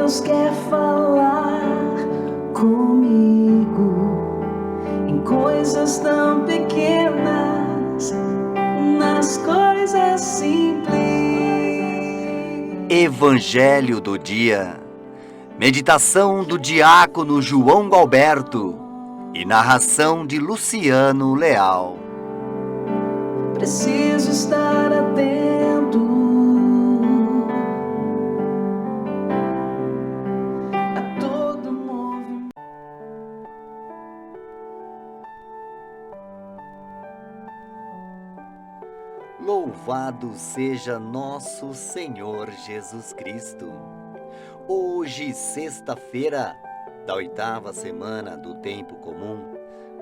Deus quer falar comigo em coisas tão pequenas, nas coisas simples. Evangelho do dia. Meditação do diácono João Galberto e narração de Luciano Leal. Preciso estar atento a todo movimento. Louvado seja nosso Senhor Jesus Cristo. Hoje, sexta-feira da 8ª semana do tempo comum,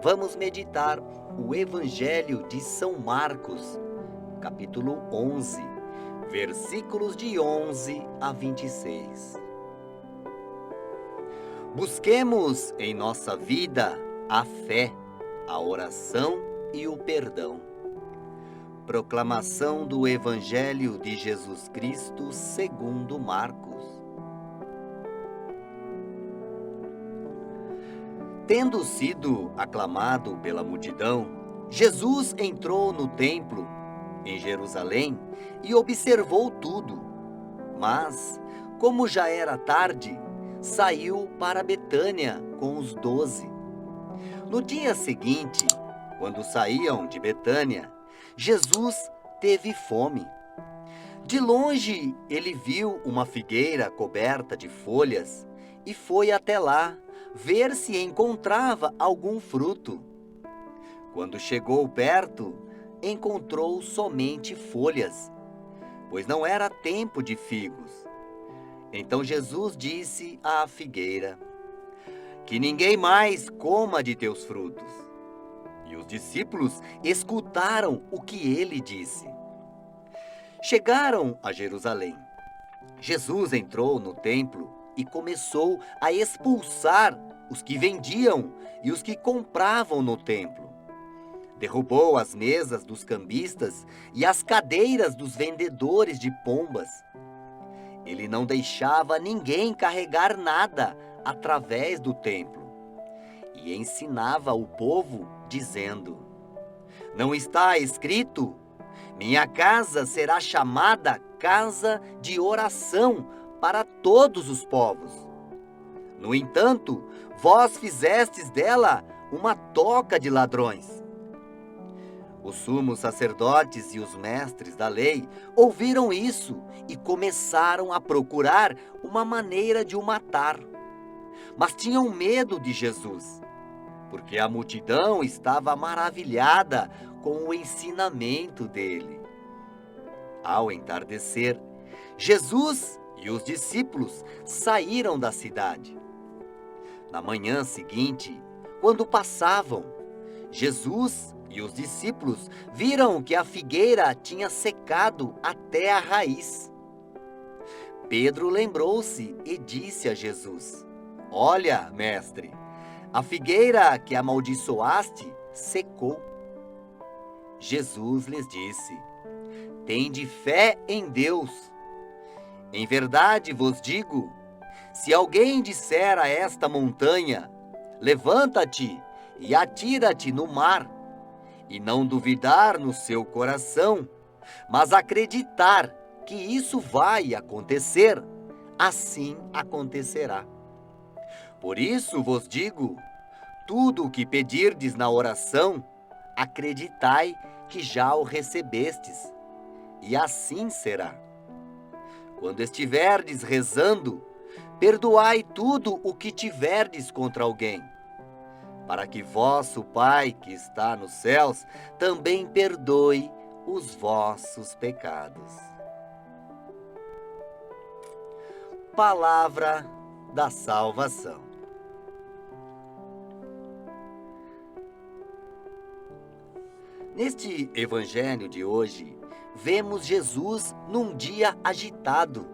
vamos meditar o Evangelho de São Marcos, capítulo 11, versículos de 11 a 26. Busquemos em nossa vida a fé, a oração e o perdão. Proclamação do Evangelho de Jesus Cristo segundo Marcos. Tendo sido aclamado pela multidão, Jesus entrou no templo em Jerusalém e observou tudo. Mas, como já era tarde, saiu para Betânia com os 12. No dia seguinte, quando saíam de Betânia, Jesus teve fome. De longe, ele viu uma figueira coberta de folhas e foi até lá ver se encontrava algum fruto. Quando chegou perto, encontrou somente folhas, pois não era tempo de figos. Então Jesus disse à figueira: que ninguém mais coma de teus frutos. E os discípulos escutaram o que ele disse. Chegaram a Jerusalém. Jesus entrou no templo e começou a expulsar os que vendiam e os que compravam no templo. Derrubou as mesas dos cambistas e as cadeiras dos vendedores de pombas. Ele não deixava ninguém carregar nada através do templo e ensinava o povo, dizendo: não está escrito: minha casa será chamada casa de oração para todos os povos. No entanto, vós fizestes dela uma toca de ladrões. Os sumos sacerdotes e os mestres da lei ouviram isso e começaram a procurar uma maneira de o matar. Mas tinham medo de Jesus, porque a multidão estava maravilhada com o ensinamento dele. Ao entardecer, Jesus e os discípulos saíram da cidade. Na manhã seguinte, quando passavam, Jesus e os discípulos viram que a figueira tinha secado até a raiz. Pedro lembrou-se e disse a Jesus: olha, mestre, a figueira que amaldiçoaste secou. Jesus lhes disse: tende fé em Deus. Em verdade vos digo, se alguém disser a esta montanha: levanta-te e atira-te no mar, e não duvidar no seu coração, mas acreditar que isso vai acontecer, assim acontecerá. Por isso vos digo, tudo o que pedirdes na oração, acreditai que já o recebestes, e assim será. Quando estiverdes rezando, perdoai tudo o que tiverdes contra alguém, para que vosso Pai que está nos céus também perdoe os vossos pecados. Palavra da salvação. Neste evangelho de hoje, vemos Jesus num dia agitado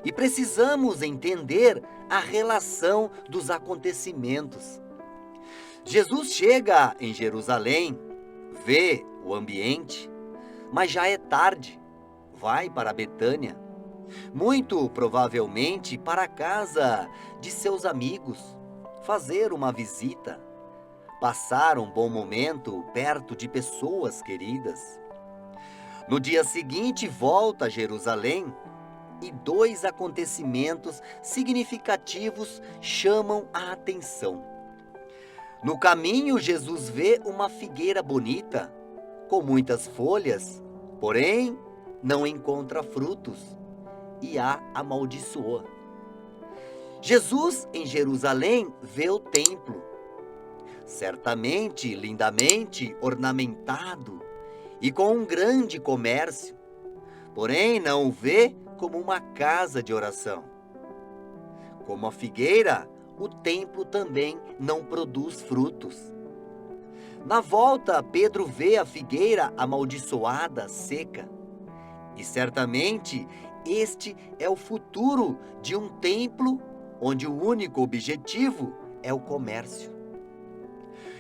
e precisamos entender a relação dos acontecimentos. Jesus chega em Jerusalém, vê o ambiente, mas já é tarde, vai para Betânia. muito provavelmente para a casa de seus amigos, fazer uma visita, passar um bom momento perto de pessoas queridas. No dia seguinte, volta a Jerusalém e dois acontecimentos significativos chamam a atenção. No caminho, Jesus vê uma figueira bonita, com muitas folhas, porém não encontra frutos e a amaldiçoa. Jesus, em Jerusalém, vê o templo, certamente lindamente ornamentado e com um grande comércio, porém não o vê como uma casa de oração. Como a figueira, o templo também não produz frutos. Na volta, Pedro vê a figueira amaldiçoada, seca. E certamente este é o futuro de um templo onde o único objetivo é o comércio.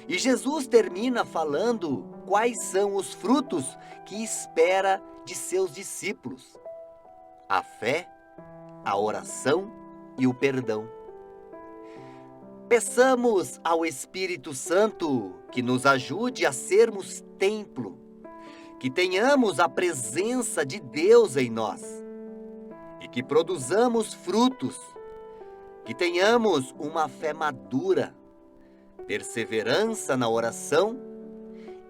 E Jesus termina falando quais são os frutos que espera de seus discípulos: a fé, a oração e o perdão. Peçamos ao Espírito Santo que nos ajude a sermos templo, que tenhamos a presença de Deus em nós e que produzamos frutos, que tenhamos uma fé madura, perseverança na oração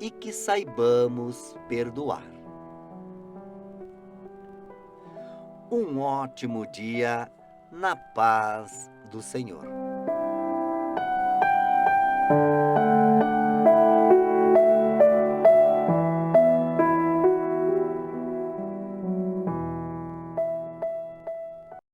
e que saibamos perdoar. Um ótimo dia na paz do Senhor.